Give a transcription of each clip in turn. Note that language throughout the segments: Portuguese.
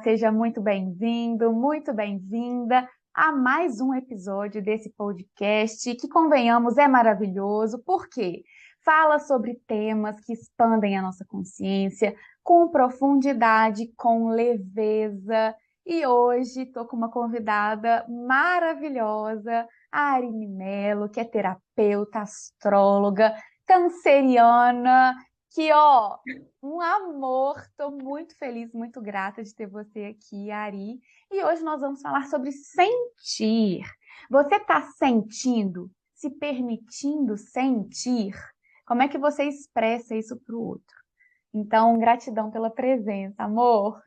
seja muito bem-vindo, muito bem-vinda a mais um episódio desse podcast que, convenhamos, é maravilhoso, porque fala sobre temas que expandem a nossa consciência com profundidade, com leveza. E hoje estou com uma convidada maravilhosa, a Arine Mello, que é terapeuta, astróloga, canceriana, que, ó, um amor, estou muito feliz, muito grata de ter você aqui, Ari. E hoje nós vamos falar sobre sentir. Você está sentindo, se permitindo sentir? Como é que você expressa isso para o outro? Então, gratidão pela presença, amor.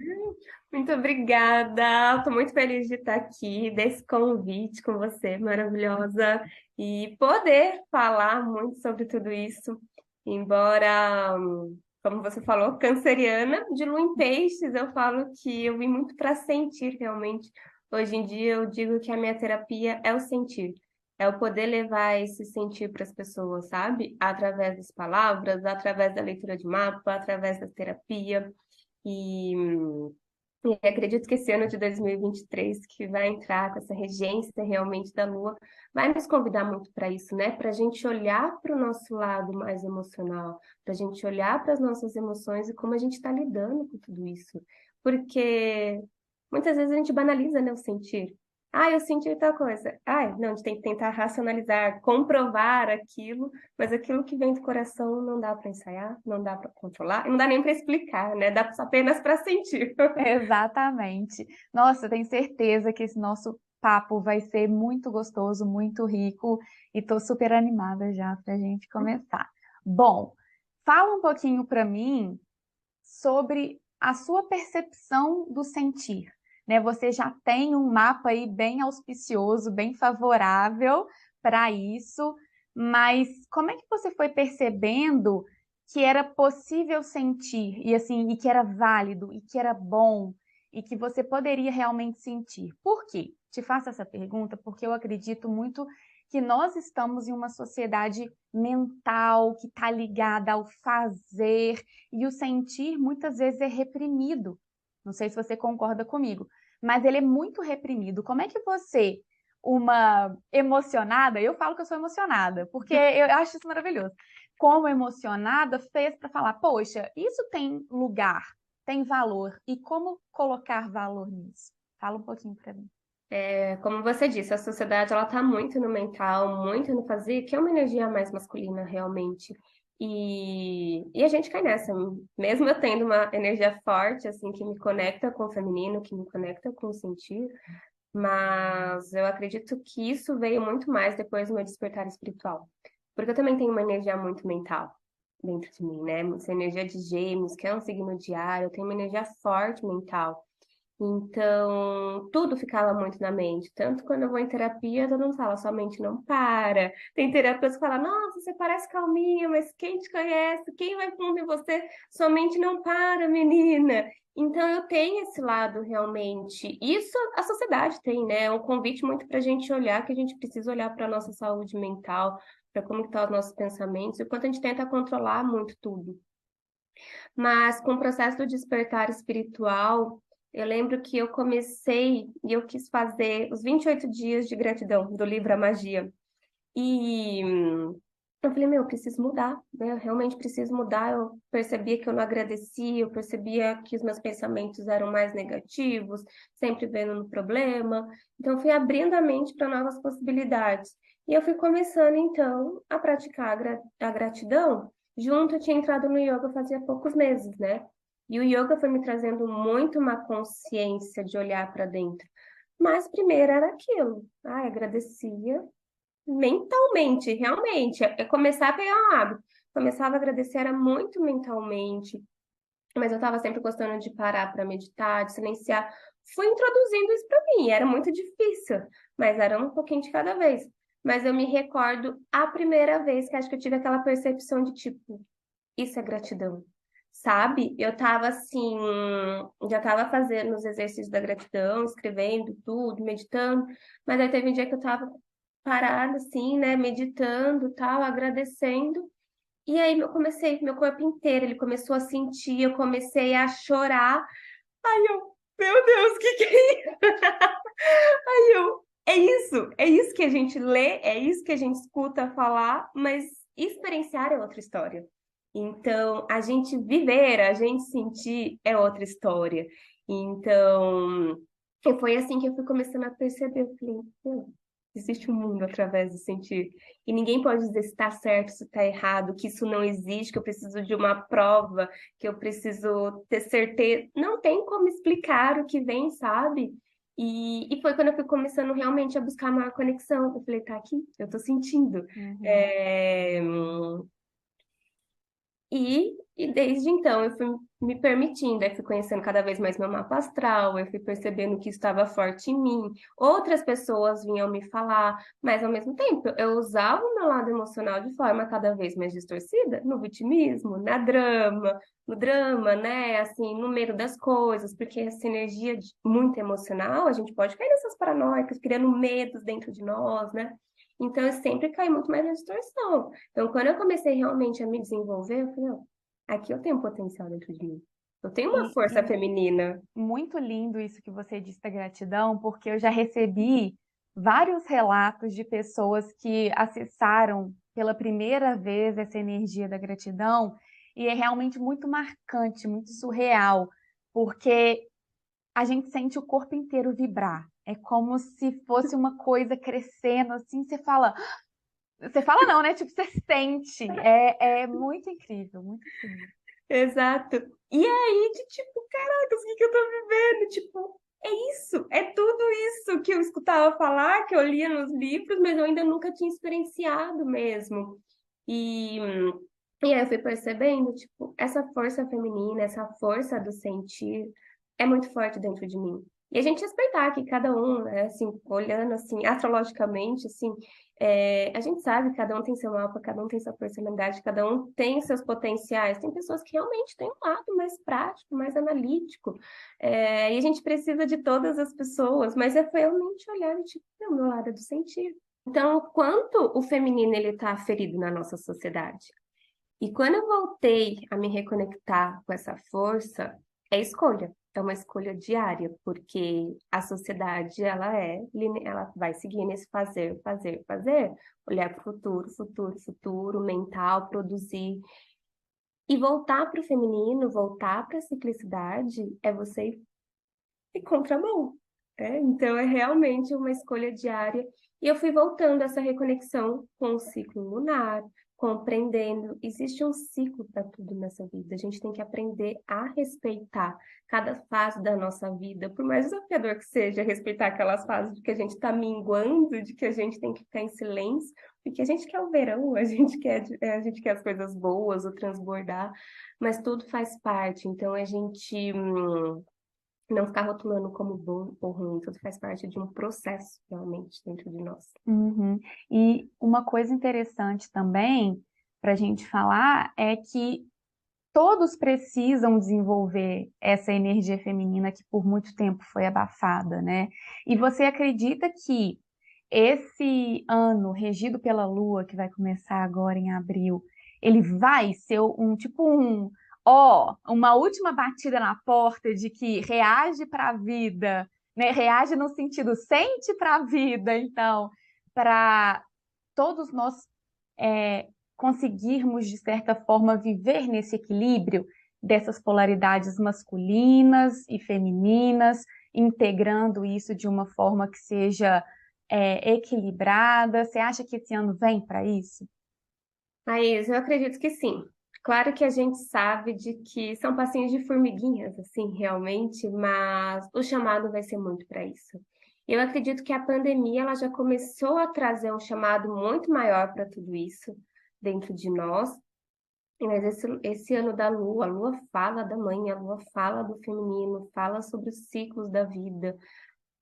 Muito obrigada, estou muito feliz de estar aqui, desse convite com você, maravilhosa, e poder falar muito sobre tudo isso, embora, como você falou, canceriana, de lua em peixes, eu falo que eu vim muito para sentir realmente. Hoje em dia eu digo que a minha terapia é o sentir, é o poder levar esse sentir para as pessoas, sabe? Através das palavras, através da leitura de mapa, através da terapia, e acredito que esse ano de 2023, que vai entrar com essa regência realmente da Lua, vai nos convidar muito para isso, né? Para a gente olhar para o nosso lado mais emocional, para a gente olhar para as nossas emoções e como a gente está lidando com tudo isso. Porque muitas vezes a gente banaliza, né, o sentir. Ah, eu senti tal coisa. Ah, não, a gente tem que tentar racionalizar, comprovar aquilo, mas aquilo que vem do coração não dá para ensaiar, não dá para controlar, não dá nem para explicar, né? Dá apenas para sentir. Exatamente. Nossa, eu tenho certeza que esse nosso papo vai ser muito gostoso, muito rico, e estou super animada já para a gente começar. Bom, fala um pouquinho para mim sobre a sua percepção do sentir, né? Você já tem um mapa aí bem auspicioso, bem favorável para isso, mas como é que você foi percebendo que era possível sentir e assim, e que era válido e que era bom e que você poderia realmente sentir? Por quê? Te faço essa pergunta porque eu acredito muito que nós estamos em uma sociedade mental que está ligada ao fazer, e o sentir muitas vezes é reprimido. Não sei se você concorda comigo, mas ele é muito reprimido. Como é que você, uma emocionada, eu falo que eu sou emocionada, porque eu acho isso maravilhoso. Como emocionada, fez para falar, poxa, isso tem lugar, tem valor, e como colocar valor nisso? Fala um pouquinho para mim. Como você disse, a sociedade ela está muito no mental, muito no fazer, que é uma energia mais masculina realmente. E a gente cai nessa, mesmo eu tendo uma energia forte, assim, que me conecta com o feminino, que me conecta com o sentir, mas eu acredito que isso veio muito mais depois do meu despertar espiritual. Porque eu também tenho uma energia muito mental dentro de mim, né? Essa energia de Gêmeos, que é um signo de ar, eu tenho uma energia forte mental. Então, tudo ficava muito na mente. Tanto quando eu vou em terapia, todo mundo fala, sua mente não para. Tem terapeutas que falam, nossa, você parece calminha, mas quem te conhece, quem vai fundo em você, sua mente não para, menina. Então, eu tenho esse lado realmente. Isso a sociedade tem, né? É um convite muito para a gente olhar, que a gente precisa olhar para a nossa saúde mental, para como estão os nossos pensamentos, e o quanto a gente tenta controlar muito tudo. Mas com o processo do despertar espiritual, eu lembro que eu comecei e eu quis fazer os 28 dias de gratidão do livro A Magia. E eu falei, meu, eu preciso mudar, né? Eu realmente preciso mudar. Eu percebia que eu não agradecia, eu percebia que os meus pensamentos eram mais negativos, sempre vendo no problema. Então, eu fui abrindo a mente para novas possibilidades. E eu fui começando, então, a praticar a gratidão. Junto, eu tinha entrado no yoga fazia poucos meses, né? E o yoga foi me trazendo muito uma consciência de olhar para dentro. Mas primeiro era aquilo. Ah, agradecia mentalmente, realmente. É começar a pegar um hábito. Começava a agradecer, era muito mentalmente, mas eu estava sempre gostando de parar para meditar, de silenciar. Fui introduzindo isso para mim, era muito difícil, mas era um pouquinho de cada vez. Mas eu me recordo a primeira vez que acho que eu tive aquela percepção de tipo, isso é gratidão. Sabe? Eu tava assim, já tava fazendo os exercícios da gratidão, escrevendo tudo, meditando, mas aí teve um dia que eu tava parada assim, né, meditando, tal, agradecendo. E aí eu comecei, meu corpo inteiro, ele começou a sentir, eu comecei a chorar. Aí eu, Meu Deus, o que é isso? Aí é isso que a gente lê, é isso que a gente escuta falar, mas experienciar é outra história. Então, a gente viver, a gente sentir é outra história. Então, e foi assim que eu fui começando a perceber. Eu falei, "Pô, existe um mundo através do sentir. E ninguém pode dizer se está certo, se está errado, que isso não existe, que eu preciso de uma prova, que eu preciso ter certeza. Não tem como explicar o que vem, sabe? E foi quando eu fui começando realmente a buscar maior conexão. Eu falei, tá aqui, eu tô sentindo. Uhum. É, e desde então eu fui me permitindo, eu fui conhecendo cada vez mais meu mapa astral, eu fui percebendo que estava forte em mim. Outras pessoas vinham me falar, mas ao mesmo tempo eu usava o meu lado emocional de forma cada vez mais distorcida, no vitimismo, no drama, né? Assim, no medo das coisas, porque essa energia muito emocional, a gente pode cair nessas paranoicas, criando medos dentro de nós, né? Então eu sempre caí muito mais na distorção. Então, quando eu comecei realmente a me desenvolver, eu falei, ó, aqui eu tenho um potencial dentro de mim. Eu tenho uma E força feminina. muito lindo isso que você disse da gratidão, porque eu já recebi vários relatos de pessoas que acessaram pela primeira vez essa energia da gratidão, e é realmente muito marcante, muito surreal, porque a gente sente o corpo inteiro vibrar. É como se fosse uma coisa crescendo, assim, você fala não, né? Tipo, você sente. É muito incrível, muito incrível. Exato. E aí, de tipo, caracas, o que que eu tô vivendo? Tipo, é isso, é tudo isso que eu escutava falar, que eu lia nos livros, mas eu ainda nunca tinha experienciado mesmo. E, e aí eu fui percebendo, tipo, essa força feminina, essa força do sentir é muito forte dentro de mim. E a gente respeitar que cada um, né, assim, olhando assim, astrologicamente, assim, a gente sabe que cada um tem seu mapa, cada um tem sua personalidade, cada um tem seus potenciais. Tem pessoas que realmente têm um lado mais prático, mais analítico. E a gente precisa de todas as pessoas, mas foi realmente olhar e tipo, o meu lado é do sentir. Então, o quanto o feminino ele está ferido na nossa sociedade? E quando eu voltei a me reconectar com essa força, é escolha. É uma escolha diária, porque a sociedade, ela vai seguir nesse fazer, fazer, fazer, olhar para o futuro, futuro, futuro, mental, produzir. E voltar para o feminino, voltar para a ciclicidade, é você ir contramão. Então, é realmente uma escolha diária. E eu fui voltando a essa reconexão com o ciclo lunar, compreendendo. Existe um ciclo para tudo nessa vida. A gente tem que aprender a respeitar cada fase da nossa vida, por mais desafiador que seja, respeitar aquelas fases de que a gente está minguando, de que a gente tem que ficar em silêncio, porque a gente quer o verão, a gente quer as coisas boas, o transbordar, mas tudo faz parte. Então, a gente. Não ficar rotulando como bom ou ruim, tudo faz parte de um processo realmente dentro de nós. Uhum. E uma coisa interessante também para a gente falar é que todos precisam desenvolver essa energia feminina que por muito tempo foi abafada, né? E você acredita que esse ano regido pela Lua, que vai começar agora em abril, ele vai ser uma última batida na porta de que reage para a vida, né? Reage no sentido sente para a vida, então, para todos nós conseguirmos, de certa forma, viver nesse equilíbrio dessas polaridades masculinas e femininas, integrando isso de uma forma que seja equilibrada. Você acha que esse ano vem para isso? Mas eu acredito que sim. Claro que a gente sabe de que são passinhos de formiguinhas, assim, realmente, mas o chamado vai ser muito para isso. Eu acredito que a pandemia ela já começou a trazer um chamado muito maior para tudo isso dentro de nós. Mas esse ano da Lua, a Lua fala da mãe, a Lua fala do feminino, fala sobre os ciclos da vida.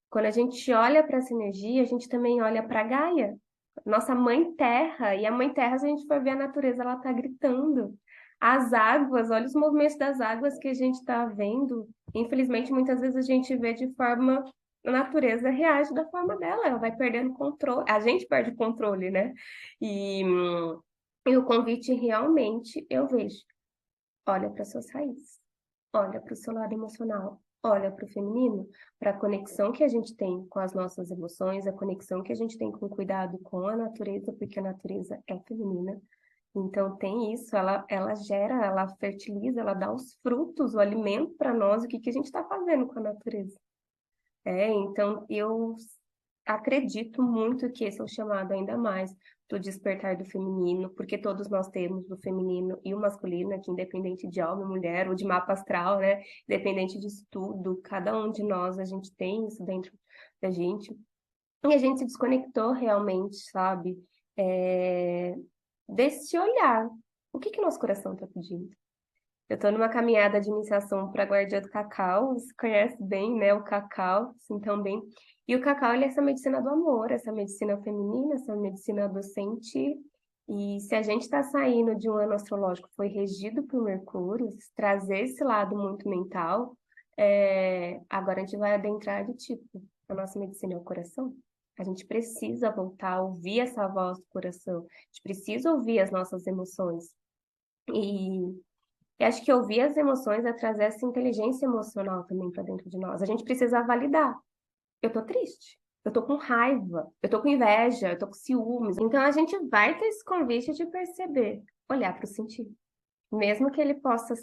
Quando a gente olha para essa energia, a gente também olha para Gaia, nossa mãe terra. E a mãe terra, se a gente for ver a natureza, ela está gritando. As águas, olha os movimentos das águas que a gente está vendo. Infelizmente, muitas vezes a gente vê de forma. A natureza reage da forma dela, ela vai perdendo controle. A gente perde o controle, né? E, e o convite realmente eu vejo. Olha para suas raízes, olha para o seu lado emocional, olha para o feminino, para a conexão que a gente tem com as nossas emoções, a conexão que a gente tem com o cuidado com a natureza, porque a natureza é feminina. Então tem isso, ela gera, ela fertiliza, ela dá os frutos, o alimento para nós, o que que a gente está fazendo com a natureza. Então eu acredito muito que esse é o chamado ainda mais do despertar do feminino, porque todos nós temos o feminino e o masculino, que independente de homem, mulher, ou de mapa astral, né? Independente de estudo, cada um de nós, a gente tem isso dentro da gente. E a gente se desconectou realmente, sabe? É, Desse olhar. O que que nosso coração está pedindo? Eu estou numa caminhada de iniciação para a Guardiã do Cacau. Você conhece bem, né, o cacau, assim, também. E o cacau, ele é essa medicina do amor, essa medicina feminina, essa medicina do sentir. E se a gente está saindo de um ano astrológico que foi regido por Mercúrio, trazer esse lado muito mental, agora a gente vai adentrar de tipo, a nossa medicina é o coração. A gente precisa voltar a ouvir essa voz do coração. A gente precisa ouvir as nossas emoções. E eu acho que ouvir as emoções é trazer essa inteligência emocional também para dentro de nós. A gente precisa validar. Eu tô triste, eu tô com raiva, eu tô com inveja, eu tô com ciúmes. Então a gente vai ter esse convite de perceber, olhar para o sentir. Mesmo que ele possa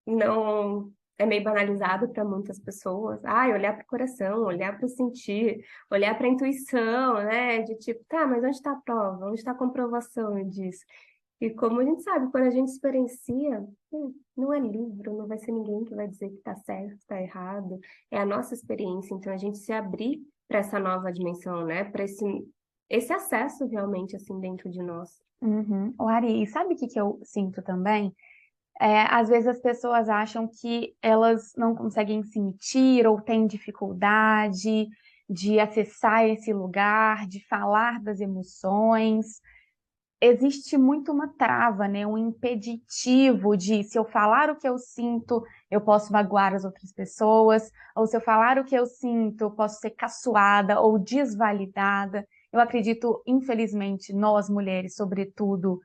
não. É meio banalizado para muitas pessoas. Olhar para o coração, olhar para o sentir, olhar para a intuição, né? De tipo, tá, mas onde está a prova? Onde está a comprovação disso? E como a gente sabe, quando a gente experiencia, não é livro, não vai ser ninguém que vai dizer que está certo, que está errado. É a nossa experiência. Então, a gente se abrir para essa nova dimensão, né? Para esse acesso realmente, assim, dentro de nós. Uhum. O Ari, e sabe o que que eu sinto também? Às vezes as pessoas acham que elas não conseguem sentir ou têm dificuldade de acessar esse lugar, de falar das emoções. Existe muito uma trava, né? Um impeditivo de se eu falar o que eu sinto, eu posso magoar as outras pessoas, ou se eu falar o que eu sinto, eu posso ser caçoada ou desvalidada. Eu acredito, infelizmente, nós mulheres, sobretudo,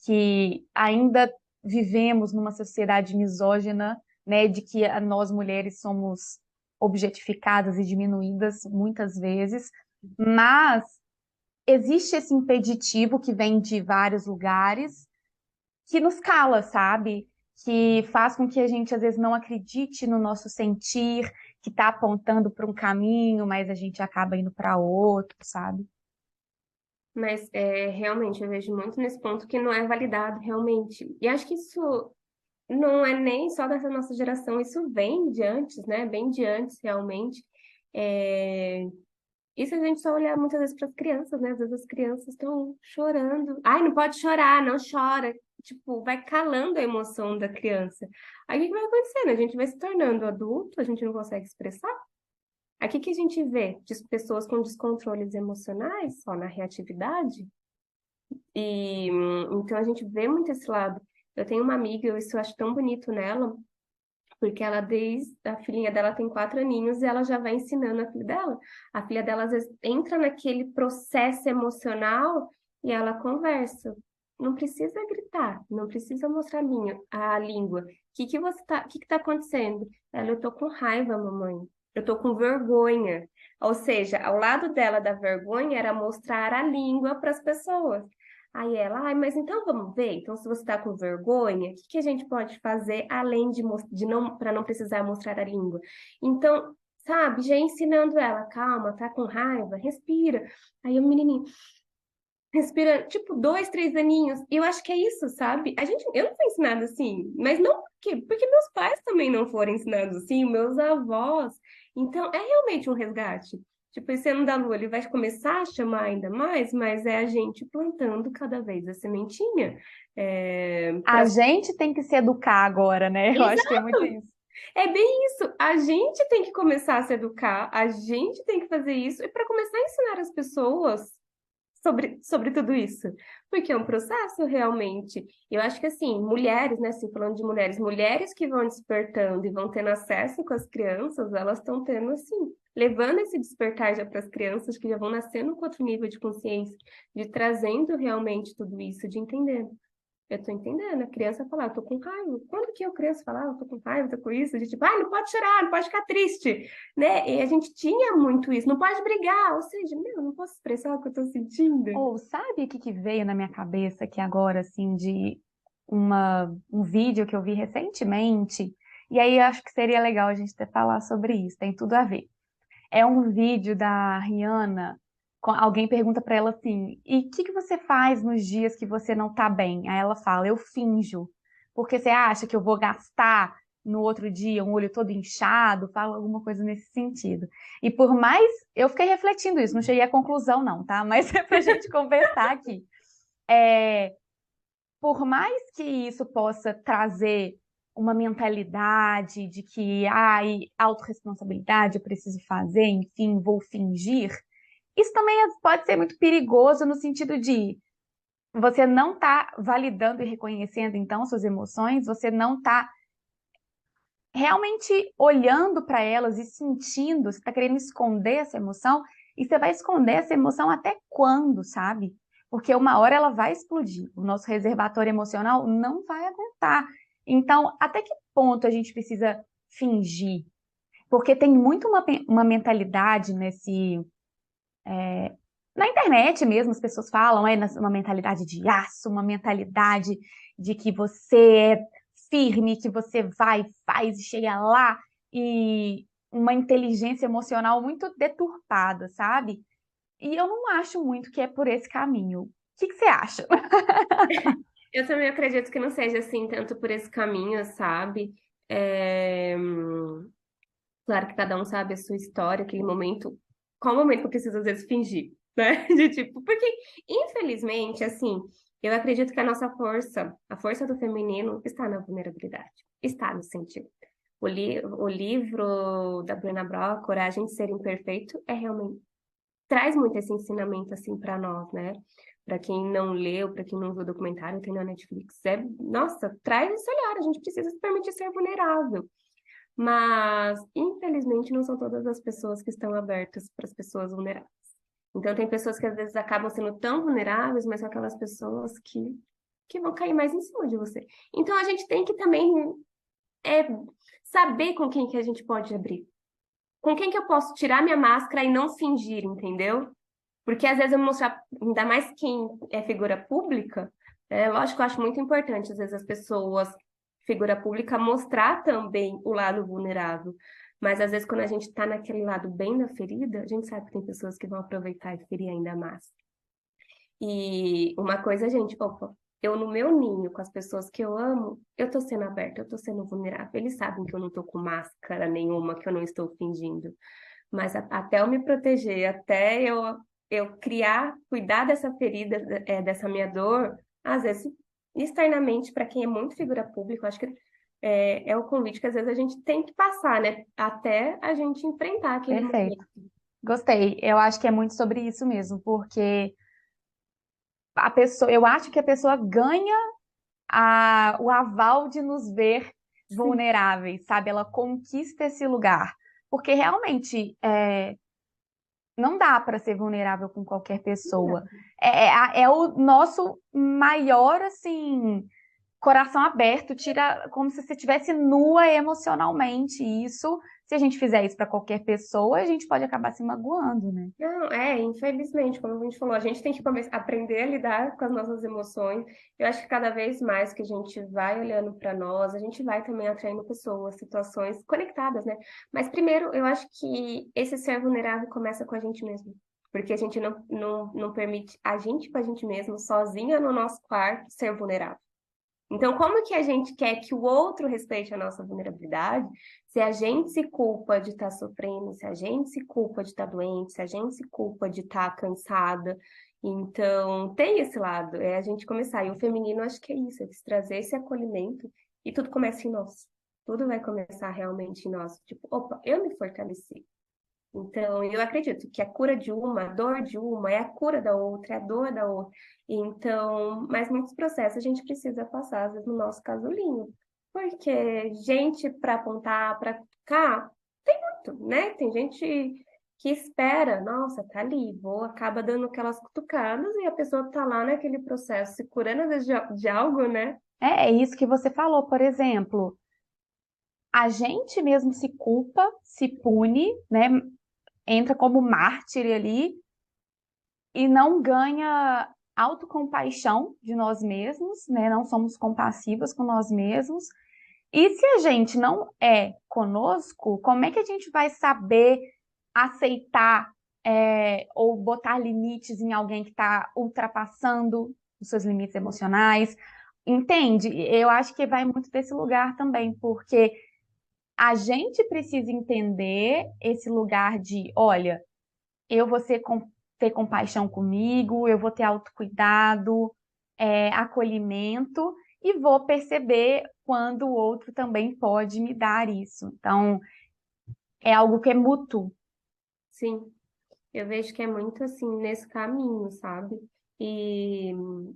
que ainda vivemos numa sociedade misógina, né? De que nós mulheres somos objetificadas e diminuídas muitas vezes, mas existe esse impeditivo que vem de vários lugares que nos cala, sabe? Que faz com que a gente às vezes não acredite no nosso sentir, que está apontando para um caminho, mas a gente acaba indo para outro, sabe? Mas realmente eu vejo muito nesse ponto que não é validado realmente. E acho que isso não é nem só dessa nossa geração, isso vem de antes, né? Bem de antes, realmente. É, Isso a gente só olhar muitas vezes para as crianças, né? Às vezes as crianças estão chorando. Ai, não pode chorar, não chora. Tipo, vai calando a emoção da criança. Aí o que que vai acontecendo? A gente vai se tornando adulto, a gente não consegue expressar. Aqui que a gente vê de pessoas com descontroles emocionais, só na reatividade. Então a gente vê muito esse lado. Eu tenho uma amiga, isso eu acho tão bonito nela, porque ela, desde a filhinha dela tem 4 aninhos e ela já vai ensinando a filha dela. A filha dela, às vezes, entra naquele processo emocional e ela conversa. Não precisa gritar, não precisa mostrar a língua. O que tá acontecendo? Ela, eu tô com raiva, mamãe. Eu tô com vergonha. Ou seja, ao lado dela da vergonha era mostrar a língua para as pessoas. Aí ela, mas então vamos ver. Então, se você está com vergonha, o que que a gente pode fazer além de não, para não precisar mostrar a língua? Então, sabe, já ensinando ela, calma, tá com raiva, respira. Aí o menininho respira, tipo, 2, 3 aninhos. E eu acho que é isso, sabe? Eu não fui ensinada assim, mas não por quê? Porque meus pais também não foram ensinados assim, meus avós. Então, é realmente um resgate. Tipo, esse ano da lua, ele vai começar a chamar ainda mais, mas é a gente plantando cada vez a sementinha. A gente tem que se educar agora, né? Eu acho que é muito Exato! isso. É bem isso. A gente tem que começar a se educar, a gente tem que fazer isso, e para começar a ensinar as pessoas sobre tudo isso. Porque é um processo realmente. Eu acho que assim, mulheres, né, assim, falando de mulheres, mulheres que vão despertando e vão tendo acesso com as crianças, elas estão tendo assim, levando esse despertar já para as crianças que já vão nascendo com outro nível de consciência, de trazendo realmente tudo isso, de entender. eu tô entendendo. A criança fala, eu tô com raiva. Quando que eu criança falava, eu tô com raiva, tô com isso? A gente, tipo, não pode chorar, não pode ficar triste, né? E a gente tinha muito isso, não pode brigar. Ou seja, eu não posso expressar o que eu tô sentindo. Ou sabe o que que veio na minha cabeça aqui agora, assim, de um vídeo que eu vi recentemente? E aí eu acho que seria legal a gente ter falar sobre isso, tem tudo a ver. É um vídeo da Rihanna, alguém pergunta pra ela assim, e o que que você faz nos dias que você não tá bem? Aí ela fala, eu finjo, porque você acha que eu vou gastar no outro dia um olho todo inchado? Fala alguma coisa nesse sentido. E por mais, eu fiquei refletindo isso, não cheguei à conclusão não, tá? Mas é pra gente conversar aqui. É, por mais que isso possa trazer uma mentalidade de que, autorresponsabilidade, eu preciso fazer, enfim, vou fingir, isso também pode ser muito perigoso no sentido de você não tá validando e reconhecendo, então, suas emoções, você não tá realmente olhando para elas e sentindo, você está querendo esconder essa emoção, e você vai esconder essa emoção até quando, sabe? Porque uma hora ela vai explodir, o nosso reservatório emocional não vai aguentar. Então, até que ponto a gente precisa fingir? Porque tem muito uma mentalidade na internet mesmo, as pessoas falam, uma mentalidade de aço, uma mentalidade de que você é firme, que você vai, faz e chega lá, e uma inteligência emocional muito deturpada, sabe? E eu não acho muito que é por esse caminho. O que que você acha? Eu também acredito que não seja assim, tanto por esse caminho, sabe? É, Claro que cada um sabe a sua história, aquele momento, qual momento que eu preciso às vezes fingir, né? De tipo, porque infelizmente, assim, eu acredito que a nossa força, a força do feminino, está na vulnerabilidade, está no sentido. O livro da Brené Brown, Coragem de Ser Imperfeito, é realmente traz muito esse ensinamento assim para nós, né? Para quem não leu, para quem não viu o documentário, tem na Netflix. Nossa, traz esse olhar, a gente precisa se permitir ser vulnerável. Mas, infelizmente, não são todas as pessoas que estão abertas para as pessoas vulneráveis. Então, tem pessoas que às vezes acabam sendo tão vulneráveis, mas são aquelas pessoas que vão cair mais em cima de você. Então, a gente tem que também é, saber com quem que a gente pode abrir. Com quem que eu posso tirar minha máscara e não fingir, entendeu? Porque às vezes eu mostrar, ainda mais quem é figura pública, lógico que eu acho muito importante, às vezes as pessoas, figura pública, mostrar também o lado vulnerável. Mas às vezes quando a gente está naquele lado bem da ferida, a gente sabe que tem pessoas que vão aproveitar e ferir ainda mais. E uma coisa, gente, opa, eu no meu ninho, com as pessoas que eu amo, eu tô sendo aberta, eu tô sendo vulnerável. Eles sabem que eu não tô com máscara nenhuma, que eu não estou fingindo. Mas até eu me proteger, até eu criar, cuidar dessa ferida, dessa minha dor, às vezes, externamente, para quem é muito figura pública, eu acho que é o convite que às vezes a gente tem que passar, né? Até a gente enfrentar aquele Perfeito. momento. Gostei. Eu acho que é muito sobre isso mesmo, porque a pessoa, eu acho que a pessoa ganha o aval de nos ver Sim. vulneráveis, sabe? Ela conquista esse lugar. Porque realmente não dá para ser vulnerável com qualquer pessoa. É o nosso maior, assim, coração aberto, tira como se você estivesse nua emocionalmente. E isso, se a gente fizer isso para qualquer pessoa, a gente pode acabar se magoando, né? Não, infelizmente, como a gente falou, a gente tem que aprender a lidar com as nossas emoções. Eu acho que cada vez mais que a gente vai olhando para nós, a gente vai também atraindo pessoas, situações conectadas, né? Mas primeiro, eu acho que esse ser vulnerável começa com a gente mesmo. Porque a gente não permite a gente com a gente mesmo, sozinha no nosso quarto, ser vulnerável. Então, como que a gente quer que o outro respeite a nossa vulnerabilidade se a gente se culpa de estar sofrendo, se a gente se culpa de estar doente, se a gente se culpa de estar cansada? Então, tem esse lado, é a gente começar. E o feminino, acho que é isso, é trazer esse acolhimento e tudo começa em nós. Tudo vai começar realmente em nós. Tipo, opa, eu me fortaleci. Então, eu acredito que a cura de uma, a dor de uma, é a cura da outra, é a dor da outra. Então, mas muitos processos a gente precisa passar, às vezes, no nosso casulinho. Porque gente para apontar, para cá, tem muito, né? Tem gente que espera, nossa, tá ali, vou, acaba dando aquelas cutucadas e a pessoa tá lá naquele processo, se curando às vezes de algo, né? É isso que você falou, por exemplo, a gente mesmo se culpa, se pune, né? Entra como mártir ali e não ganha autocompaixão de nós mesmos, né? Não somos compassivas com nós mesmos. E se a gente não é conosco, como é que a gente vai saber aceitar ou botar limites em alguém que está ultrapassando os seus limites emocionais? Entende? Eu acho que vai muito desse lugar também, porque a gente precisa entender esse lugar de, olha, eu vou ter compaixão comigo, eu vou ter autocuidado, acolhimento, e vou perceber quando o outro também pode me dar isso. Então, é algo que é mútuo. Sim. Eu vejo que é muito assim nesse caminho, sabe? E,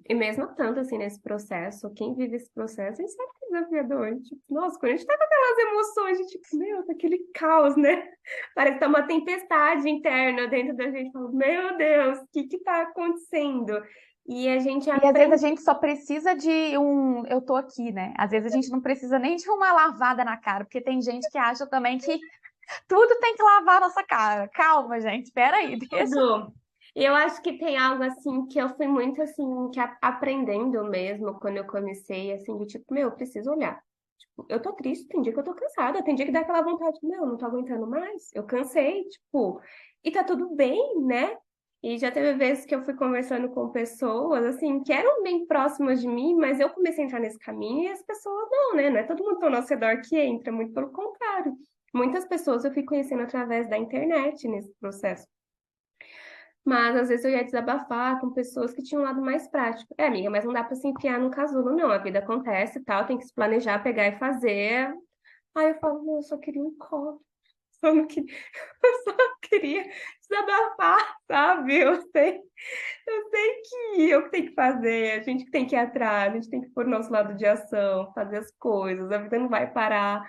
e mesmo tanto assim nesse processo, quem vive esse processo, isso é desafiador. Tipo, nossa, quando a gente tá com aquelas emoções, a gente, tipo, meu, tá aquele caos, né? Parece que tá uma tempestade interna dentro da gente. Fala, meu Deus, o que que tá acontecendo? E a gente E às vezes a aprende. gente só precisa de um eu tô aqui, né? Às vezes a gente não precisa nem de uma lavada na cara, porque tem gente que acha também que tudo tem que lavar a nossa cara. Calma, gente, espera aí, deixa. Tudo. E eu acho que tem algo assim que eu fui muito assim, que aprendendo mesmo quando eu comecei, assim, de tipo, meu, eu preciso olhar. Tipo, eu tô triste, tem dia que eu tô cansada, tem dia que dá aquela vontade, meu, não tô aguentando mais, eu cansei, tipo, e tá tudo bem, né? E já teve vezes que eu fui conversando com pessoas, assim, que eram bem próximas de mim, mas eu comecei a entrar nesse caminho e as pessoas não, né? Não é todo mundo ao nosso redor que entra, muito pelo contrário. Muitas pessoas eu fui conhecendo através da internet nesse processo. Mas às vezes eu ia desabafar com pessoas que tinham um lado mais prático. É, amiga, mas não dá pra se enfiar num casulo, não. A vida acontece e tal, tem que se planejar, pegar e fazer. Aí eu falo, não, eu só queria um colo. Só não queria, eu só queria desabafar, sabe? Eu sei que eu que tenho que fazer, a gente que tem que ir atrás, a gente tem que pôr o nosso lado de ação, fazer as coisas, a vida não vai parar.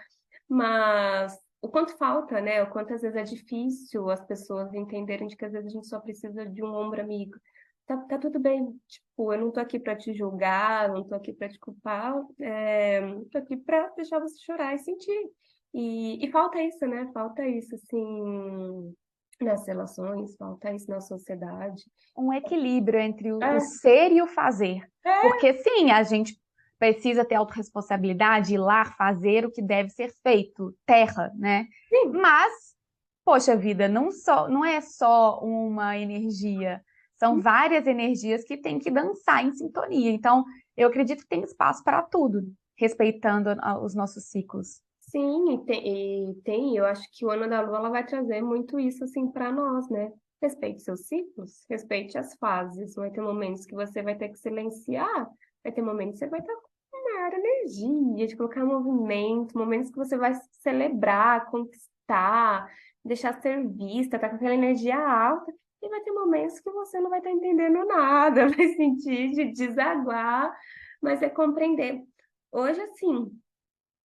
Mas o quanto falta, né? O quanto às vezes é difícil as pessoas entenderem de que às vezes a gente só precisa de um ombro amigo. Tá tudo bem, tipo, eu não tô aqui para te julgar, não tô aqui para te culpar, tô aqui para deixar você chorar e sentir. E falta isso, né? Falta isso, assim, nas relações, falta isso na sociedade. Um equilíbrio entre o É, ser e o fazer. é, Porque sim, a gente precisa ter autorresponsabilidade, ir lá fazer o que deve ser feito, terra, né? sim, Mas, poxa vida, não é só uma energia, são várias energias que têm que dançar em sintonia. Então, eu acredito que tem espaço para tudo, respeitando os nossos ciclos. sim, eu acho que o Ano da Lua ela vai trazer muito isso assim para nós, né? Respeite seus ciclos, respeite as fases. Vai ter momentos que você vai ter que silenciar, vai ter momentos que você vai estar com maior energia de colocar em movimento, momentos que você vai celebrar, conquistar, deixar ser vista, tá com aquela energia alta. E vai ter momentos que você não vai estar entendendo nada, vai sentir de desaguar, mas é compreender. Hoje, assim.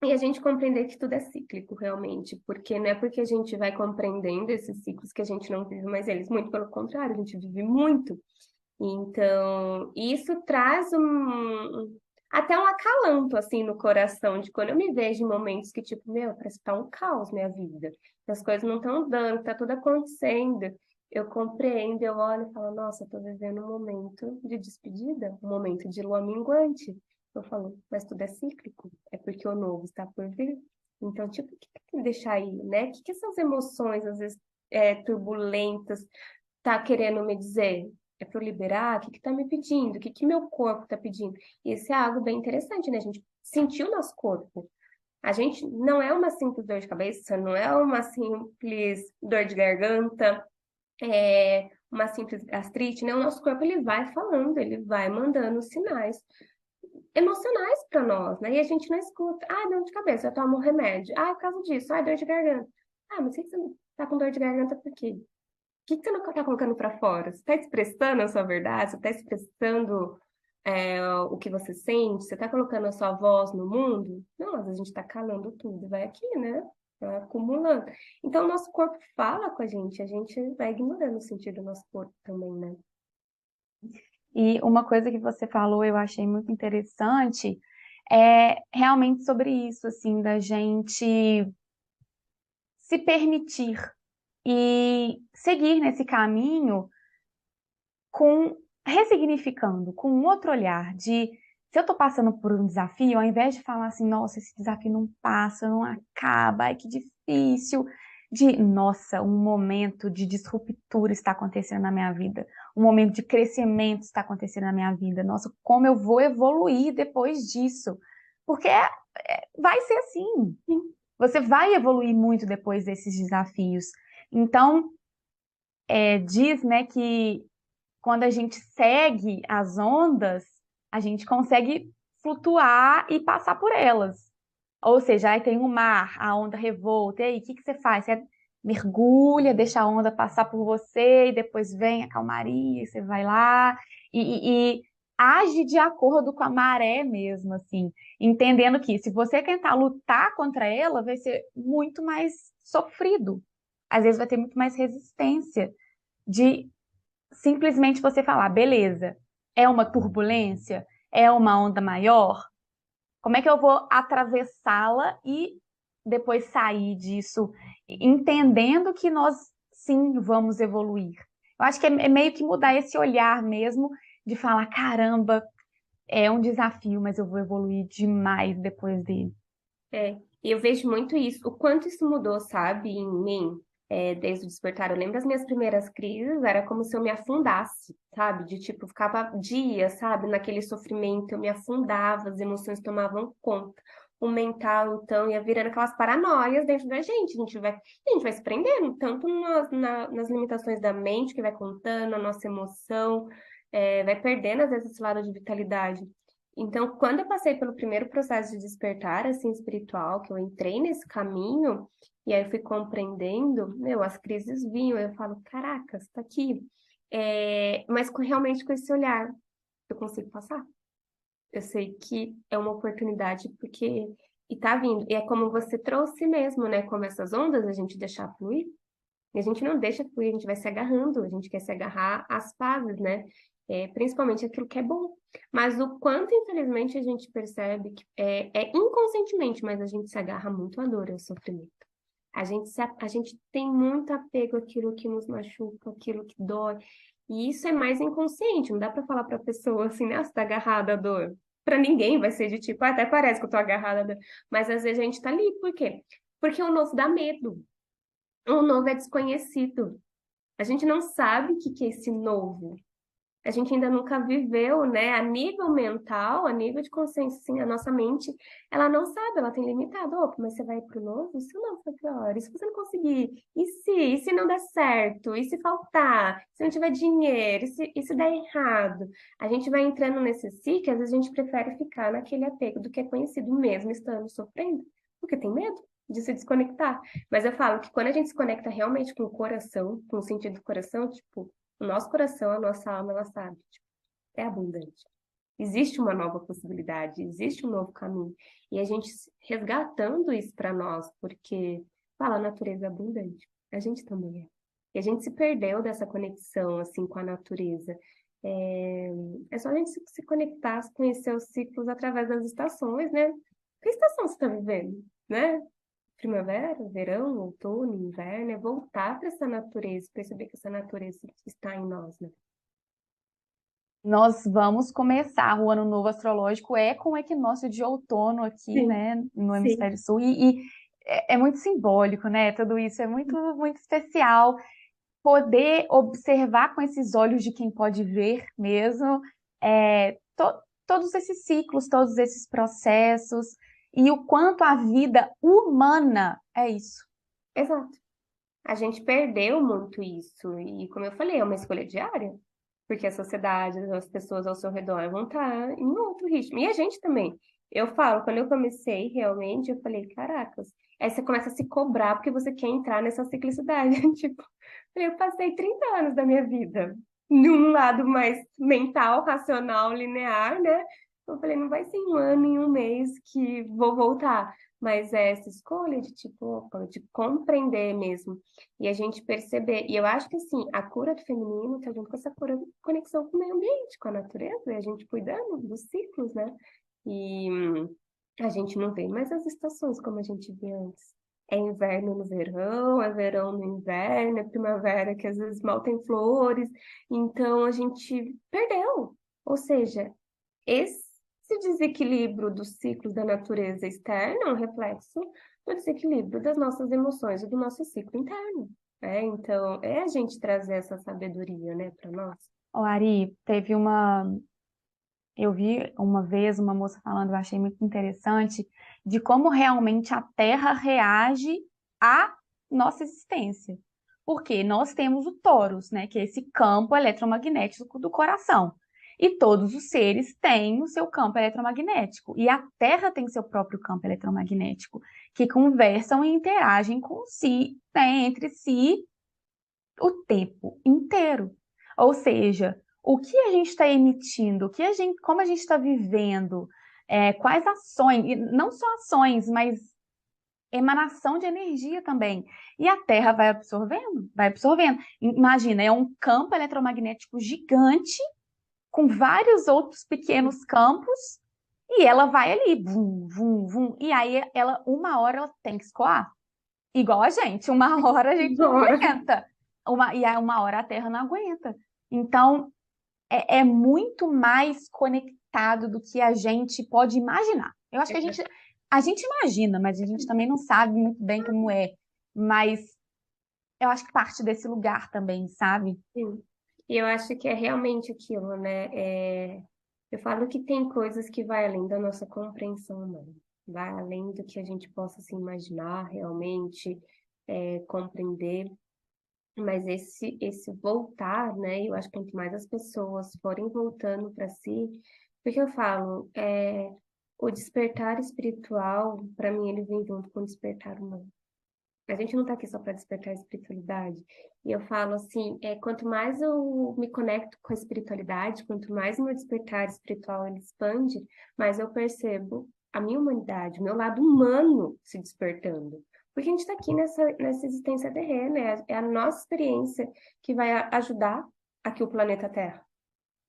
E a gente compreender que tudo é cíclico, realmente, porque não é porque a gente vai compreendendo esses ciclos que a gente não vive mais eles, muito pelo contrário, a gente vive muito. Então, isso traz até um acalanto, assim, no coração, de quando eu me vejo em momentos que, tipo, meu, parece que tá um caos minha vida, que as coisas não estão dando, tá tudo acontecendo. Eu compreendo, eu olho e falo, nossa, eu tô vivendo um momento de despedida, um momento de lua minguante. Eu falo, mas tudo é cíclico, é porque o novo está por vir. Então, tipo, o que tem que deixar aí, né? O que essas emoções, às vezes, turbulentas, tá querendo me dizer? É para eu liberar? O que que tá me pedindo? O que que meu corpo tá pedindo? E isso é algo bem interessante, né? A gente sentir o nosso corpo. A gente não é uma simples dor de cabeça, não é uma simples dor de garganta, uma simples gastrite, né? O nosso corpo ele vai falando, ele vai mandando sinais emocionais para nós, né? E a gente não escuta. Ah, dor de cabeça, eu tomo um remédio. Ah, por causa disso. Ah, dor de garganta. Ah, mas por que você não tá com dor de garganta por quê? O que que você não está colocando para fora? Você está expressando a sua verdade? Você está expressando o que você sente? Você está colocando a sua voz no mundo? Não, às vezes a gente está calando tudo. Vai aqui, né? vai acumulando. Então, o nosso corpo fala com a gente vai ignorando o sentido do nosso corpo também, né? E uma coisa que você falou, eu achei muito interessante, é realmente sobre isso, assim, da gente se permitir e seguir nesse caminho com ressignificando, com um outro olhar de se eu tô passando por um desafio, ao invés de falar assim, nossa, esse desafio não passa, não acaba, ai que difícil, de nossa, um momento de disruptura está acontecendo na minha vida, um momento de crescimento está acontecendo na minha vida, nossa, como eu vou evoluir depois disso? Porque vai ser assim. Você vai evoluir muito depois desses desafios. Então, diz, né, que quando a gente segue as ondas, a gente consegue flutuar e passar por elas. Ou seja, aí tem o mar, a onda revolta, e aí o que que você faz? Você mergulha, deixa a onda passar por você, e depois vem a calmaria, e você vai lá, e age de acordo com a maré mesmo, assim, entendendo que se você tentar lutar contra ela, vai ser muito mais sofrido. Às vezes vai ter muito mais resistência de simplesmente você falar, beleza, é uma turbulência, é uma onda maior, como é que eu vou atravessá-la e depois sair disso, entendendo que nós sim vamos evoluir? Eu acho que é meio que mudar esse olhar mesmo de falar, caramba, é um desafio, mas eu vou evoluir demais depois dele. É, e eu vejo muito isso, o quanto isso mudou, sabe, em mim, desde o despertar. Eu lembro das minhas primeiras crises, era como se eu me afundasse, sabe, de tipo, ficava dias, sabe, naquele sofrimento, eu me afundava, as emoções tomavam conta. O mental, então, ia virando aquelas paranoias dentro da gente. A gente vai se prendendo, tanto nas limitações da mente, que vai contando, a nossa emoção, vai perdendo, às vezes, esse lado de vitalidade. Então, quando eu passei pelo primeiro processo de despertar, assim, espiritual, que eu entrei nesse caminho, e aí eu fui compreendendo, meu, as crises vinham, eu falo, caracas, tá aqui. Mas realmente com esse olhar, eu consigo passar. Eu sei que é uma oportunidade, porque... E tá vindo. E é como você trouxe mesmo, né? Como essas ondas, a gente deixar fluir. E a gente não deixa fluir, a gente vai se agarrando, a gente quer se agarrar às fases, né? Principalmente aquilo que é bom. Mas o quanto, infelizmente, a gente percebe que é inconscientemente, mas a gente se agarra muito à dor e ao sofrimento. A gente tem muito apego àquilo que nos machuca, àquilo que dói. E isso é mais inconsciente, não dá para falar para a pessoa assim, né? Você tá agarrada à dor. Para ninguém vai ser de tipo, até parece que eu tô agarrada à dor. Mas às vezes a gente tá ali, por quê? Porque o novo dá medo. O novo é desconhecido. A gente não sabe o que que é esse novo. A gente ainda nunca viveu, né? A nível mental, a nível de consciência, assim, a nossa mente, ela não sabe, ela tem limitado. Opa, mas você vai pro novo? Se não for pior, e se você não conseguir? E se não der certo? E se faltar? Se não tiver dinheiro? E se der errado? A gente vai entrando nesse ciclo, às vezes a gente prefere ficar naquele apego do que é conhecido mesmo estando sofrendo, porque tem medo de se desconectar. Mas eu falo que quando a gente se conecta realmente com o coração, com o sentido do coração, tipo, o nosso coração, a nossa alma, ela sabe, tipo, é abundante. Existe uma nova possibilidade, existe um novo caminho. E a gente resgatando isso para nós, porque fala, a natureza é abundante. A gente também é. E a gente se perdeu dessa conexão, assim, com a natureza. É só a gente se conectar, conhecer os ciclos através das estações, né? Que estação você está vivendo, né? Primavera, verão, outono, inverno, é voltar para essa natureza, perceber que essa natureza está em nós, né? Nós vamos começar o ano novo astrológico com o equinócio de outono aqui, Sim, né, no sim. hemisfério sul, e é muito simbólico, né? Tudo isso é muito, muito especial. Poder observar com esses olhos de quem pode ver mesmo, todos esses ciclos, todos esses processos, e o quanto a vida humana é isso. Exato. A gente perdeu muito isso. E, como eu falei, é uma escolha diária. Porque a sociedade, as pessoas ao seu redor vão estar em outro ritmo. E a gente também. Eu falo, quando eu comecei realmente, eu falei, caracas. Aí você começa a se cobrar porque você quer entrar nessa ciclicidade. Tipo, eu passei 30 anos da minha vida num lado mais mental, racional, linear, né? Eu falei, não vai ser em um ano, em um mês que vou voltar. mas é essa escolha de tipo, opa, de compreender mesmo. E a gente perceber. E eu acho que assim, a cura do feminino tá junto com essa cura, conexão com o meio ambiente, com a natureza, e a gente cuidando dos ciclos, né? E a gente não vê mais as estações como a gente via antes. É inverno no verão, é verão no inverno, é primavera que às vezes mal tem flores. Então a gente perdeu. Ou seja, esse desequilíbrio dos ciclos da natureza externa é um reflexo do desequilíbrio das nossas emoções e do nosso ciclo interno. Então, é a gente trazer essa sabedoria, né, para nós. Ó, Ari, eu vi uma vez uma moça falando, eu achei muito interessante, de como realmente a Terra reage à nossa existência. Porque nós temos o torus, né, que é esse campo eletromagnético do coração. E todos os seres têm o seu campo eletromagnético. E a Terra tem seu próprio campo eletromagnético, que conversam e interagem com si, né, entre si o tempo inteiro. Ou seja, o que a gente está emitindo, como a gente está vivendo, quais ações, e não só ações, mas emanação de energia também. E a Terra vai absorvendo, vai absorvendo. Imagina, é um campo eletromagnético gigante, com vários outros pequenos campos, e ela vai ali, vum, vum, vum, e aí uma hora ela tem que escoar. Igual a gente, uma hora a gente não Bora. aguenta. E aí uma hora a Terra não aguenta. Então, é muito mais conectado do que a gente pode imaginar. Eu acho que a gente imagina, mas a gente também não sabe muito bem como é. Mas eu acho que parte desse lugar também, sabe? Sim. E eu acho que é realmente aquilo, né? Eu falo que tem coisas que vai além da nossa compreensão humana, vai além do que a gente possa se imaginar realmente, compreender. Mas esse voltar, né? Eu acho que quanto mais as pessoas forem voltando para si, porque eu falo, o despertar espiritual, para mim, ele vem junto com o despertar humano. A gente não está aqui só para despertar a espiritualidade. E eu falo assim, quanto mais eu me conecto com a espiritualidade, quanto mais o meu despertar espiritual ele expande, mais eu percebo a minha humanidade, o meu lado humano se despertando. Porque a gente está aqui nessa existência terrena, é a nossa experiência que vai ajudar aqui o planeta Terra,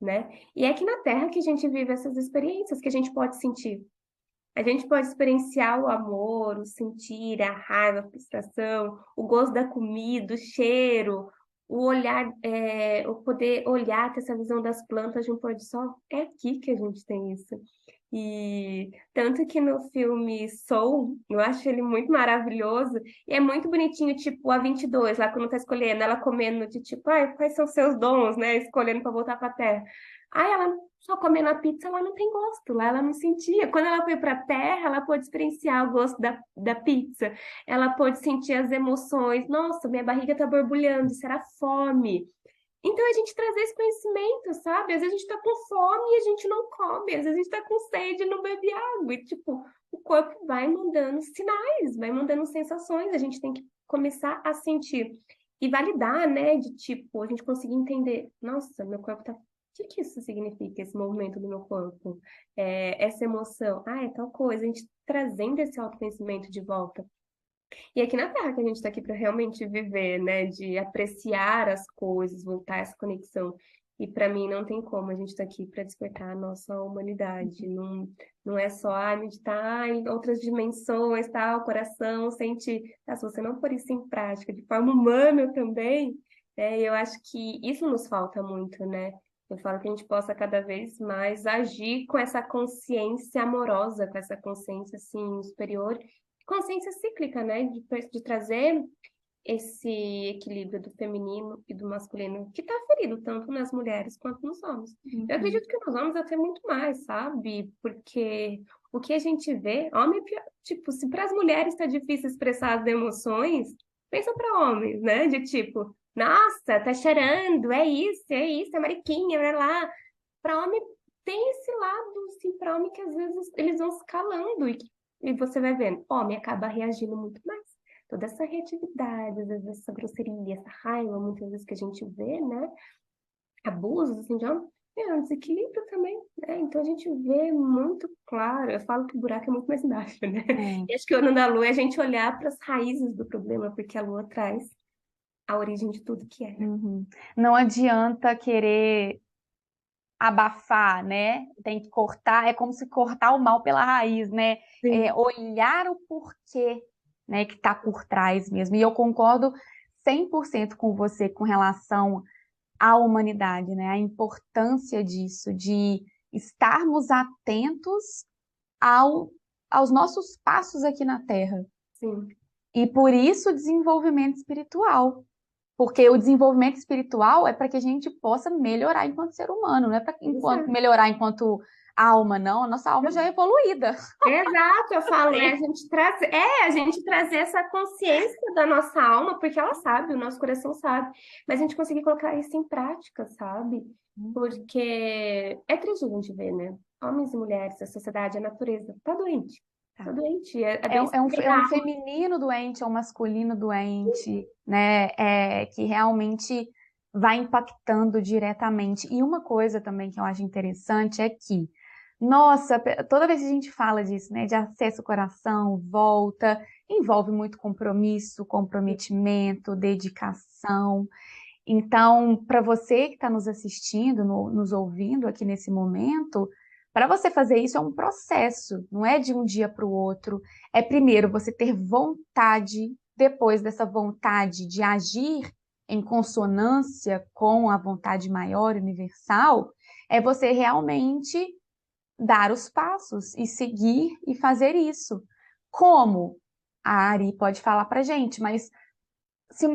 né? E é aqui na Terra que a gente vive essas experiências, que a gente pode sentir. A gente pode experienciar o amor, o sentir, a raiva, a frustração, o gosto da comida, o cheiro, o olhar, o poder olhar, ter essa visão das plantas de um pôr do sol. É aqui que a gente tem isso. E tanto que no filme Soul, eu acho ele muito maravilhoso e é muito bonitinho, tipo a 22 lá quando tá escolhendo, ela comendo de tipo, ai, quais são os seus dons, né? Escolhendo para voltar para a Terra. Aí ela só comendo a pizza, ela não tem gosto, lá ela não sentia. Quando ela foi para a Terra, ela pôde experienciar o gosto da pizza, ela pôde sentir as emoções. Nossa, minha barriga tá borbulhando, isso era fome. Então, a gente trazer esse conhecimento, sabe? Às vezes a gente tá com fome e a gente não come, às vezes a gente tá com sede e não bebe água. E, tipo, o corpo vai mandando sinais, vai mandando sensações, a gente tem que começar a sentir e validar, né? De tipo, a gente conseguir entender, nossa, meu corpo tá. O que que isso significa, esse movimento do meu corpo? Essa emoção? Ah, é tal coisa. A gente trazendo esse autoconhecimento de volta. E aqui na Terra que a gente está aqui para realmente viver, né? De apreciar as coisas, voltar essa conexão. E para mim não tem como, a gente está aqui para despertar a nossa humanidade. Não, não é só meditar em outras dimensões, tal, coração, sentir. Tá, se você não pôr isso em prática de forma humana também, eu acho que isso nos falta muito, né? Eu falo que a gente possa cada vez mais agir com essa consciência amorosa, com essa consciência assim superior, consciência cíclica, né? De trazer esse equilíbrio do feminino e do masculino, que está ferido tanto nas mulheres quanto nos homens. Eu Uhum. acredito que nos homens até muito mais, sabe? Porque o que a gente vê, homem, tipo, se para as mulheres está difícil expressar as emoções, pensa para homens, né? De tipo, nossa, tá chorando, é isso, é mariquinha, vai lá. Para homem tem esse lado, assim, para homem que às vezes eles vão escalando e você vai vendo, homem acaba reagindo muito mais. Toda essa reatividade, às vezes essa grosseria, essa raiva, muitas vezes que a gente vê, né? Abusos, assim, de homem, É um desequilíbrio também, né? Então a gente vê muito claro, eu falo que o buraco é muito mais embaixo, né? É. E acho que o ano da lua é a gente olhar para as raízes do problema, porque a lua traz a origem de tudo que é. Uhum. Não adianta querer abafar, né? Tem que cortar, é como se cortar o mal pela raiz, né? É Sim, olhar o porquê, né, que está por trás mesmo. E eu concordo 100% com você com relação à humanidade, né? A importância disso, de estarmos atentos ao, aos nossos passos aqui na Terra. sim. E por isso o desenvolvimento espiritual. Porque o desenvolvimento espiritual é para que a gente possa melhorar enquanto ser humano, não é para Exato. melhorar enquanto alma, não. A nossa alma já é evoluída. Exato, eu falo, né? Sim. A gente trazer essa consciência da nossa alma, porque ela sabe, o nosso coração sabe, mas a gente conseguir colocar isso em prática, sabe? Porque é triste a gente ver, né? Homens e mulheres, a sociedade, a natureza, tá Tá. doente, é É, bem é um explicado. feminino doente, é um masculino doente, né? É, que realmente vai impactando diretamente. E uma coisa também que eu acho interessante é que, nossa, toda vez que a gente fala disso, né, de acesso ao coração, volta, envolve muito compromisso, comprometimento, dedicação. Então, para você que está nos assistindo, nos ouvindo aqui nesse momento, para você fazer isso é um processo, não é de um dia para o outro. É primeiro você ter vontade, depois dessa vontade de agir em consonância com a vontade maior, universal, é você realmente dar os passos e seguir e fazer isso. Como? A Ari pode falar para gente, mas se,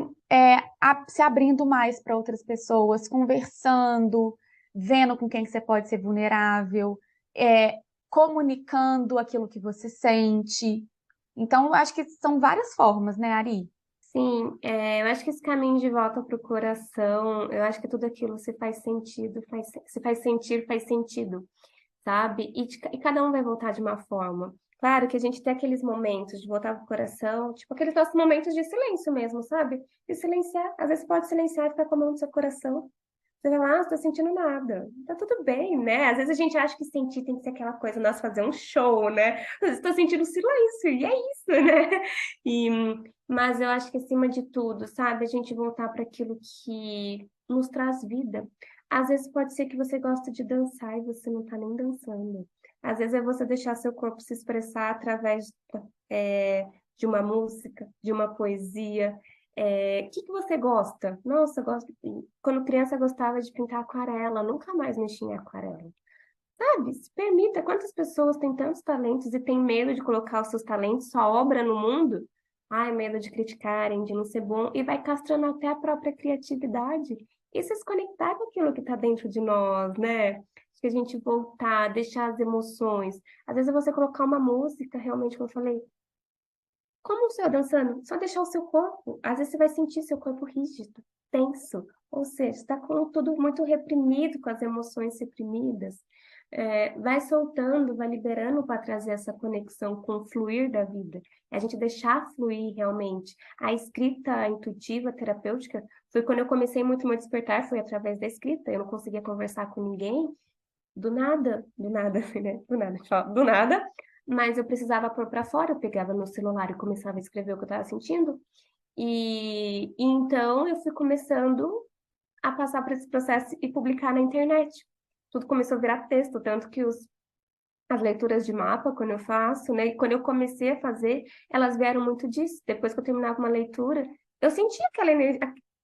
se abrindo mais para outras pessoas, conversando, vendo com quem você pode ser vulnerável, comunicando aquilo que você sente. Então, eu acho que são várias formas, né, Ari? Sim, eu acho que esse caminho de volta para o coração, eu acho que tudo aquilo se faz sentido, se faz sentir, faz sentido, sabe? E cada um vai voltar de uma forma. Claro que a gente tem aqueles momentos de voltar pro coração, tipo aqueles nossos momentos de silêncio mesmo, sabe? De silenciar. Às vezes pode silenciar e ficar com a mão no seu coração. Você vai lá, não tô sentindo nada. Tá tudo bem, né? Às vezes a gente acha que sentir tem que ser aquela coisa, nós fazer um show, né? Às vezes tô sentindo silêncio, e é isso, né? E, mas eu acho que acima de tudo, sabe? A gente voltar para aquilo que nos traz vida. Às vezes pode ser que você gosta de dançar e você não tá nem dançando. Às vezes é você deixar seu corpo se expressar através é, de uma música, de uma poesia. O que que você gosta? Nossa, eu gosto. Quando criança eu gostava de pintar aquarela, nunca mais mexi em aquarela. Sabe? Se permita. Quantas pessoas têm tantos talentos e têm medo de colocar os seus talentos, sua obra no mundo? Ai, medo de criticarem, de não ser bom, e vai castrando até a própria criatividade. E se conectar com aquilo que está dentro de nós, né? Acho que a gente voltar, deixar as emoções. Às vezes é você colocar uma música, realmente, como eu falei, como você vai dançando? Só deixar o seu corpo. Às vezes você vai sentir seu corpo rígido, tenso. Ou seja, está com tudo muito reprimido, com as emoções reprimidas. Vai soltando, vai liberando para trazer essa conexão com o fluir da vida. É a gente deixar fluir realmente. A escrita intuitiva, terapêutica, foi quando eu comecei muito meu despertar, foi através da escrita. Eu não conseguia conversar com ninguém, do nada, assim, né? Do nada, do nada, mas eu precisava pôr para fora, eu pegava no celular e começava a escrever o que eu estava sentindo, e então eu fui começando a passar por esse processo e publicar na internet. Tudo começou a virar texto, tanto que as leituras de mapa, quando eu faço, né, e quando eu comecei a fazer, elas vieram muito disso. Depois que eu terminava uma leitura, eu sentia aquela energia,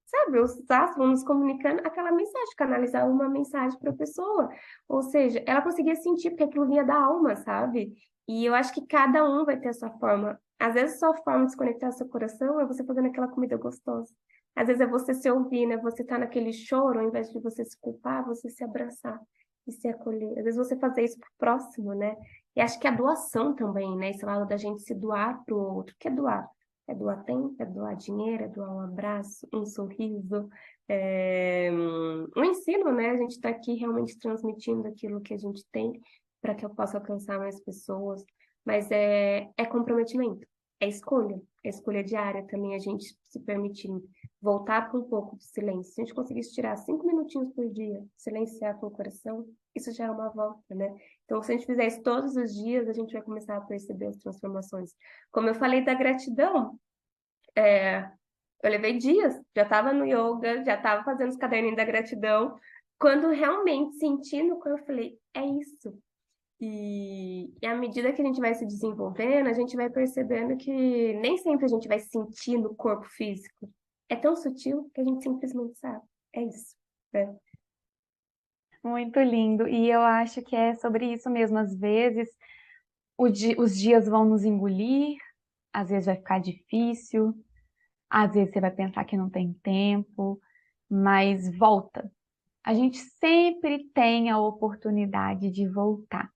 sabe, os astros vão nos comunicando aquela mensagem, canalizar uma mensagem para a pessoa. Ou seja, ela conseguia sentir, porque aquilo vinha da alma, sabe? E eu acho que cada um vai ter a sua forma. Às vezes, a sua forma de se conectar ao seu coração é você fazendo aquela comida gostosa. Às vezes é você se ouvir, né? Você tá naquele choro, ao invés de você se culpar, você se abraçar e se acolher. Às vezes você fazer isso pro próximo, né? E acho que a doação também, né? Esse lado da gente se doar pro outro. O que é doar? É doar tempo, é doar dinheiro, é doar um abraço, um sorriso, um ensino, né? A gente está aqui realmente transmitindo aquilo que a gente tem para que eu possa alcançar mais pessoas. Mas é comprometimento, é escolha diária também a gente se permitir voltar para um pouco de silêncio. Se a gente conseguisse tirar 5 minutinhos por dia, silenciar com o coração, isso já é uma volta, né? Então, se a gente fizer isso todos os dias, a gente vai começar a perceber as transformações. Como eu falei da gratidão, eu levei dias, já estava no yoga, já estava fazendo os caderninhos da gratidão, quando realmente senti no corpo, eu falei, é isso. E à medida que a gente vai se desenvolvendo, a gente vai percebendo que nem sempre a gente vai sentir no corpo físico. É tão sutil que a gente simplesmente sabe. É isso, né? Muito lindo. E eu acho que é sobre isso mesmo. Às vezes, os dias vão nos engolir, às vezes vai ficar difícil, às vezes você vai pensar que não tem tempo, mas volta. A gente sempre tem a oportunidade de voltar.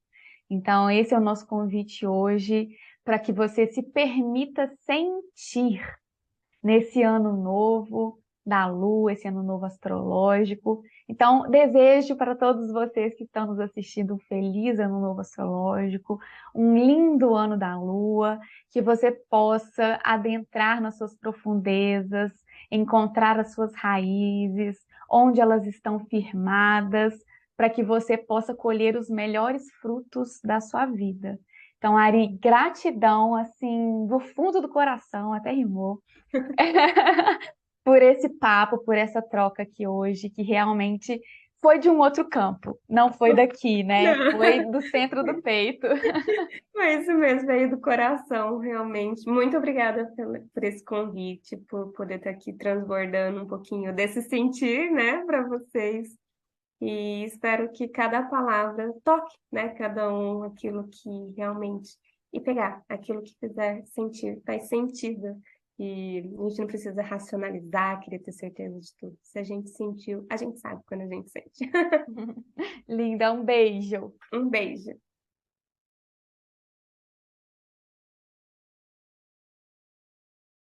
Então, esse é o nosso convite hoje para que você se permita sentir nesse ano novo da Lua, esse ano novo astrológico. Então, desejo para todos vocês que estão nos assistindo um feliz ano novo astrológico, um lindo ano da Lua, que você possa adentrar nas suas profundezas, encontrar as suas raízes, onde elas estão firmadas, para que você possa colher os melhores frutos da sua vida. Então, Ari, gratidão, assim, do fundo do coração, até rimou, por esse papo, por essa troca aqui hoje, que realmente foi de um outro campo, não foi daqui, né? Foi Não, do centro do peito. foi isso mesmo, veio do coração, realmente. Muito obrigada por esse convite, por poder estar aqui transbordando um pouquinho desse sentir, né, para vocês. E espero que cada palavra toque, né, cada um aquilo que realmente. E pegar aquilo que fizer sentir, faz sentido. E a gente não precisa racionalizar, querer ter certeza de tudo. Se a gente sentiu, a gente sabe quando a gente sente. Linda, um beijo. Um beijo.